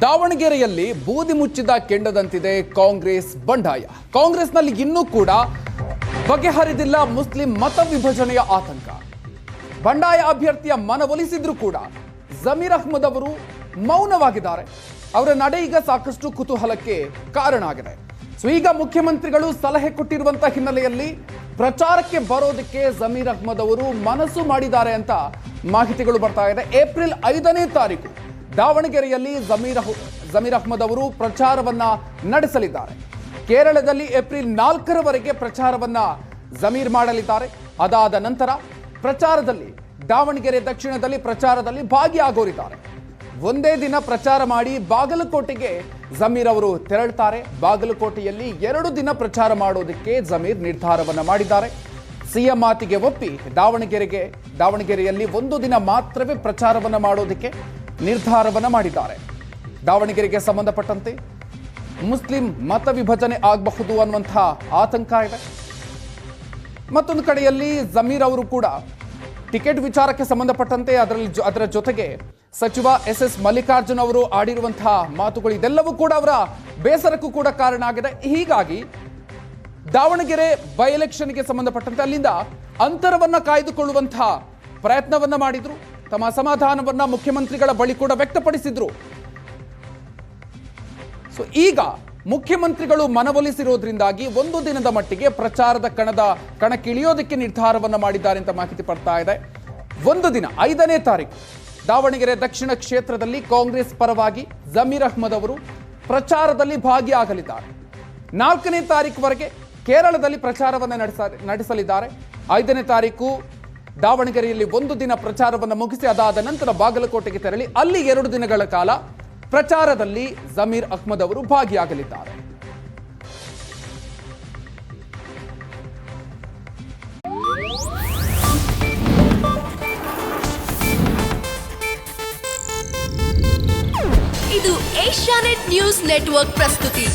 ದಾವಣಗೆರೆಯಲ್ಲಿ ಬೂದಿ ಮುಚ್ಚಿದ ಕೆಂಡದಂತಿದೆ ಕಾಂಗ್ರೆಸ್ ಬಂಡಾಯ. ಕಾಂಗ್ರೆಸ್ನಲ್ಲಿ ಇನ್ನೂ ಕೂಡ ಬಗೆಹರಿದಿಲ್ಲ ಮುಸ್ಲಿಂ ಮತ ವಿಭಜನೆಯ ಆತಂಕ. ಬಂಡಾಯ ಅಭ್ಯರ್ಥಿಯ ಮನವೊಲಿಸಿದ್ರು ಕೂಡ ಜಮೀರ್ ಅಹ್ಮದ್ ಅವರು ಮೌನವಾಗಿದ್ದಾರೆ. ಅವರ ನಡೆ ಈಗ ಸಾಕಷ್ಟು ಕುತೂಹಲಕ್ಕೆ ಕಾರಣ ಆಗಿದೆ. ಈಗ ಮುಖ್ಯಮಂತ್ರಿಗಳು ಸಲಹೆ ಕೊಟ್ಟಿರುವಂತಹ ಹಿನ್ನೆಲೆಯಲ್ಲಿ ಪ್ರಚಾರಕ್ಕೆ ಬರೋದಕ್ಕೆ ಜಮೀರ್ ಅಹ್ಮದ್ ಅವರು ಮನಸ್ಸು ಮಾಡಿದ್ದಾರೆ ಅಂತ ಮಾಹಿತಿಗಳು ಬರ್ತಾ ಇದೆ. ಏಪ್ರಿಲ್ 5ನೇ ತಾರೀಕು ದಾವಣಗೆರೆಯಲ್ಲಿ ಜಮೀರ್ ಅಹ್ಮದ್ ಅವರು ಪ್ರಚಾರವನ್ನ ನಡೆಸಲಿದ್ದಾರೆ. ಕೇರಳದಲ್ಲಿ ಏಪ್ರಿಲ್ 4ರವರೆಗೆ ಪ್ರಚಾರವನ್ನ ಜಮೀರ್ ಮಾಡಲಿದ್ದಾರೆ. ಅದಾದ ನಂತರ ಪ್ರಚಾರದಲ್ಲಿ ದಾವಣಗೆರೆ ದಕ್ಷಿಣದಲ್ಲಿ ಪ್ರಚಾರದಲ್ಲಿ ಭಾಗಿಯಾಗೋರಿದ್ದಾರೆ. ಒಂದೇ ದಿನ ಪ್ರಚಾರ ಮಾಡಿ ಬಾಗಲಕೋಟೆಗೆ ಜಮೀರ್ ಅವರು ತೆರಳುತ್ತಾರೆ. ಬಾಗಲಕೋಟೆಯಲ್ಲಿ 2 ದಿನ ಪ್ರಚಾರ ಮಾಡೋದಕ್ಕೆ ಜಮೀರ್ ನಿರ್ಧಾರವನ್ನ ಮಾಡಿದ್ದಾರೆ. ಸಿಎಂ ಮಾತಿಗೆ ಒಪ್ಪಿ ದಾವಣಗೆರೆಯಲ್ಲಿ 1 ದಿನ ಮಾತ್ರವೇ ಪ್ರಚಾರವನ್ನ ಮಾಡೋದಕ್ಕೆ ನಿರ್ಧಾರವನ್ನ ಮಾಡಿದ್ದಾರೆ. ದಾವಣಗೆರೆಗೆ ಸಂಬಂಧಪಟ್ಟಂತೆ ಮುಸ್ಲಿಂ ಮತ ವಿಭಜನೆ ಆಗಬಹುದು ಅನ್ನುವಂತಹ ಆತಂಕ ಇದೆ. ಮತ್ತೊಂದು ಕಡೆಯಲ್ಲಿ ಜಮೀರ್ ಅವರು ಕೂಡ ಟಿಕೆಟ್ ವಿಚಾರಕ್ಕೆ ಸಂಬಂಧಪಟ್ಟಂತೆ ಅದರ ಜೊತೆಗೆ ಸಚಿವ ಎಸ್ ಮಲ್ಲಿಕಾರ್ಜುನ್ ಅವರು ಆಡಿರುವಂತಹ ಮಾತುಗಳು ಇದೆಲ್ಲವೂ ಕೂಡ ಅವರ ಬೇಸರಕ್ಕೂ ಕೂಡ ಕಾರಣ ಆಗಿದೆ. ಹೀಗಾಗಿ ದಾವಣಗೆರೆ ಬೈ ಎಲೆಕ್ಷನ್ಗೆ ಸಂಬಂಧಪಟ್ಟಂತೆ ಅಲ್ಲಿಂದ ಅಂತರವನ್ನ ಕಾಯ್ದುಕೊಳ್ಳುವಂತಹ ಪ್ರಯತ್ನವನ್ನ ಮಾಡಿದ್ರು. ತಮ್ಮ ಅಸಮಾಧಾನವನ್ನ ಮುಖ್ಯಮಂತ್ರಿಗಳ ಬಳಿ ಕೂಡ ವ್ಯಕ್ತಪಡಿಸಿದ್ರು. ಸೊ ಈಗ ಮುಖ್ಯಮಂತ್ರಿಗಳು ಮನವೊಲಿಸಿರೋದ್ರಿಂದಾಗಿ 1 ದಿನದ ಮಟ್ಟಿಗೆ ಪ್ರಚಾರದ ಕಣಕ್ಕಿಳಿಯೋದಕ್ಕೆ ನಿರ್ಧಾರವನ್ನ ಮಾಡಿದ್ದಾರೆ ಅಂತ ಮಾಹಿತಿ ಬರ್ತಾ ಇದೆ. 1 ದಿನ 5ನೇ ತಾರೀಕು ದಾವಣಗೆರೆ ದಕ್ಷಿಣ ಕ್ಷೇತ್ರದಲ್ಲಿ ಕಾಂಗ್ರೆಸ್ ಪರವಾಗಿ ಜಮೀರ್ ಅಹ್ಮದ್ ಅವರು ಪ್ರಚಾರದಲ್ಲಿ ಭಾಗಿಯಾಗಲಿದ್ದಾರೆ. 4ನೇ ತಾರೀಕುವರೆಗೆ ಕೇರಳದಲ್ಲಿ ಪ್ರಚಾರವನ್ನು ನಡೆಸಲಿದ್ದಾರೆ. 5ನೇ ತಾರೀಕು ದಾವಣಗೆರೆಯಲ್ಲಿ 1 ದಿನ ಪ್ರಚಾರವನ್ನು ಮುಗಿಸಿ ಅದಾದ ನಂತರ ಬಾಗಲಕೋಟೆಗೆ ತೆರಳಿ ಅಲ್ಲಿ 2 ದಿನಗಳ ಕಾಲ ಪ್ರಚಾರದಲ್ಲಿ ಜಮೀರ್ ಅಹ್ಮದ್ ಅವರು ಭಾಗಿಯಾಗಲಿದ್ದಾರೆ. ಇದು ಏಷ್ಯಾನೆಟ್ ನ್ಯೂಸ್ ನೆಟ್ವರ್ಕ್ ಪ್ರಸ್ತುತಿ.